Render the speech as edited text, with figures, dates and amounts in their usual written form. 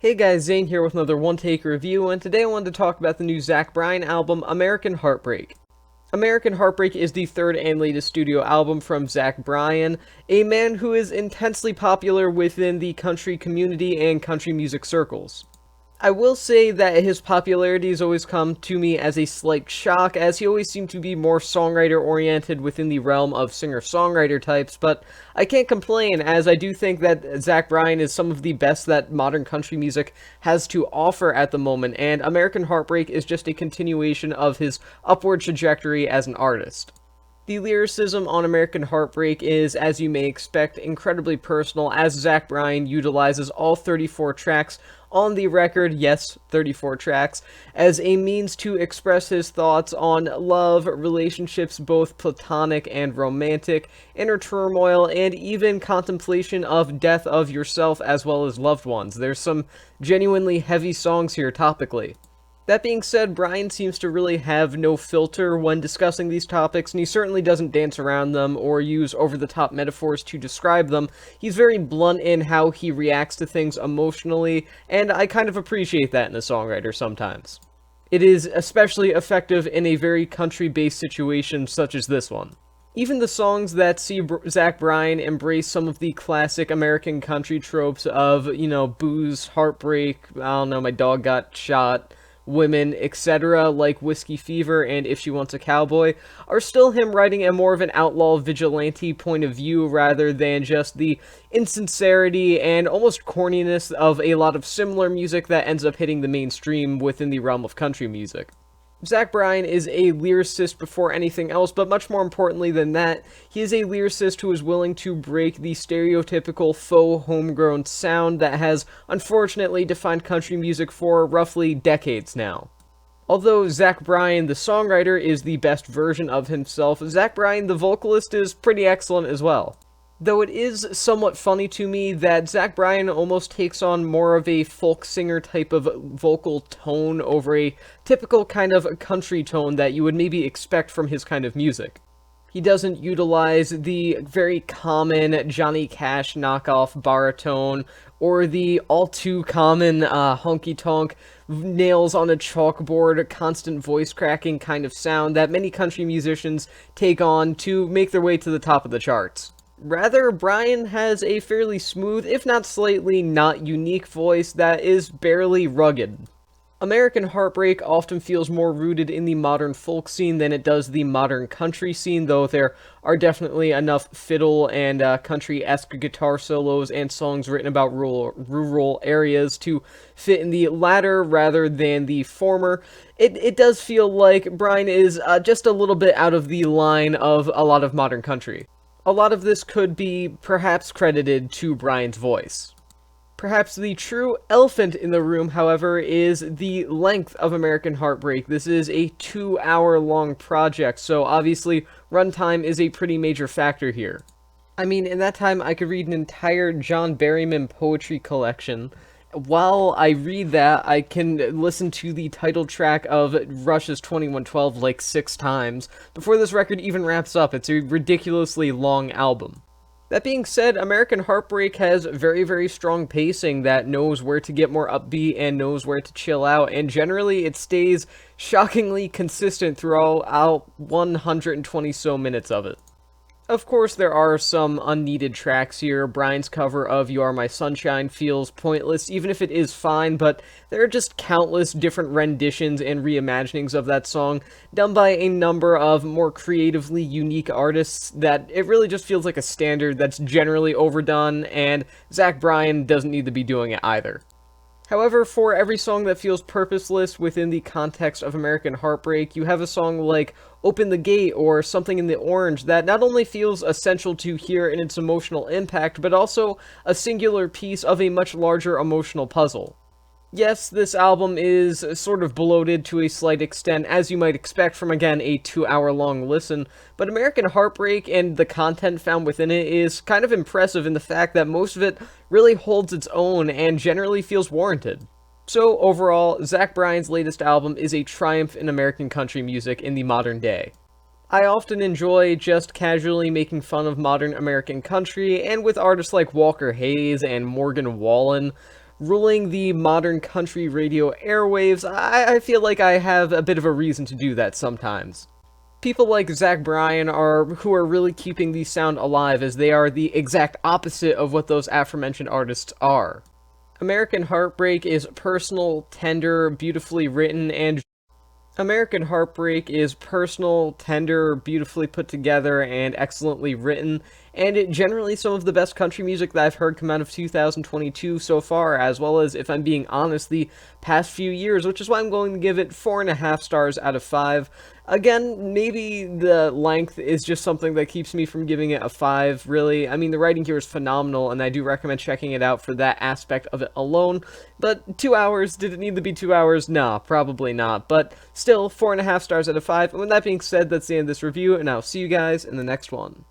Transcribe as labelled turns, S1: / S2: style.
S1: Hey guys, Zane here with another One Take review, and today I wanted to talk about the new Zach Bryan album, American Heartbreak. American Heartbreak is the third and latest studio album from Zach Bryan, a man who is intensely popular within the country community and country music circles. I will say that his popularity has always come to me as a slight shock, as he always seemed to be more songwriter-oriented within the realm of singer-songwriter types, but I can't complain, as I do think that Zach Bryan is some of the best that modern country music has to offer at the moment, and American Heartbreak is just a continuation of his upward trajectory as an artist. The lyricism on American Heartbreak is, as you may expect, incredibly personal, as Zach Bryan utilizes all 34 tracks on the record, yes, 34 tracks, as a means to express his thoughts on love, relationships both platonic and romantic, inner turmoil, and even contemplation of death of yourself as well as loved ones. There's some genuinely heavy songs here topically. That being said, Bryan seems to really have no filter when discussing these topics, and he certainly doesn't dance around them or use over-the-top metaphors to describe them. He's very blunt in how he reacts to things emotionally, and I kind of appreciate that in a songwriter sometimes. It is especially effective in a very country-based situation such as this one. Even the songs that see Zach Bryan embrace some of the classic American country tropes of, booze, heartbreak, I don't know, my dog got shot, women, etc., like Whiskey Fever and If She Wants a Cowboy, are still him writing a more of an outlaw vigilante point of view rather than just the insincerity and almost corniness of a lot of similar music that ends up hitting the mainstream within the realm of country music. Zach Bryan is a lyricist before anything else, but much more importantly than that, he is a lyricist who is willing to break the stereotypical faux homegrown sound that has unfortunately defined country music for roughly decades now. Although Zach Bryan, the songwriter, is the best version of himself, Zach Bryan, the vocalist, is pretty excellent as well. Though it is somewhat funny to me that Zach Bryan almost takes on more of a folk singer type of vocal tone over a typical kind of country tone that you would maybe expect from his kind of music. He doesn't utilize the very common Johnny Cash knockoff baritone or the all too common honky-tonk nails on a chalkboard, constant voice cracking kind of sound that many country musicians take on to make their way to the top of the charts. Rather, Bryan has a fairly smooth, if not slightly not unique voice that is barely rugged. American Heartbreak often feels more rooted in the modern folk scene than it does the modern country scene, though there are definitely enough fiddle and country-esque guitar solos and songs written about rural areas to fit in the latter rather than the former. It does feel like Bryan is just a little bit out of the line of a lot of modern country. A lot of this could be perhaps credited to Bryan's voice. Perhaps the true elephant in the room, however, is the length of American Heartbreak. This is a 2-hour-long project, so obviously runtime is a pretty major factor here. I mean, in that time I could read an entire John Berryman poetry collection. While I read that, I can listen to the title track of Rush's 2112 like 6 times before this record even wraps up. It's a ridiculously long album. That being said, American Heartbreak has very, very strong pacing that knows where to get more upbeat and knows where to chill out, and generally it stays shockingly consistent throughout 120 so minutes of it. Of course, there are some unneeded tracks here. Bryan's cover of You Are My Sunshine feels pointless, even if it is fine, but there are just countless different renditions and reimaginings of that song, done by a number of more creatively unique artists, that it really just feels like a standard that's generally overdone, and Zach Bryan doesn't need to be doing it either. However, for every song that feels purposeless within the context of American Heartbreak, you have a song like Open the Gate or Something in the Orange that not only feels essential to hear in its emotional impact, but also a singular piece of a much larger emotional puzzle. Yes, this album is sort of bloated to a slight extent, as you might expect from, again, a 2-hour-long listen, but American Heartbreak and the content found within it is kind of impressive in the fact that most of it really holds its own and generally feels warranted. So, overall, Zach Bryan's latest album is a triumph in American country music in the modern day. I often enjoy just casually making fun of modern American country, and with artists like Walker Hayes and Morgan Wallen, ruling the modern country radio airwaves, I feel like I have a bit of a reason to do that sometimes. People like Zach Bryan are who are really keeping the sound alive, as they are the exact opposite of what those aforementioned artists are. American Heartbreak is personal, tender, beautifully written, and American Heartbreak is personal, tender, beautifully put together, and excellently written, and generally some of the best country music that I've heard come out of 2022 so far, as well as, if I'm being honest, the past few years, which is why I'm going to give it 4.5 stars out of 5. Again, maybe the length is just something that keeps me from giving it a 5, really. I mean, the writing here is phenomenal, and I do recommend checking it out for that aspect of it alone. But 2 hours, did it need to be 2 hours? Nah, probably not. But still, 4.5 stars out of 5. And with that being said, that's the end of this review, and I'll see you guys in the next one.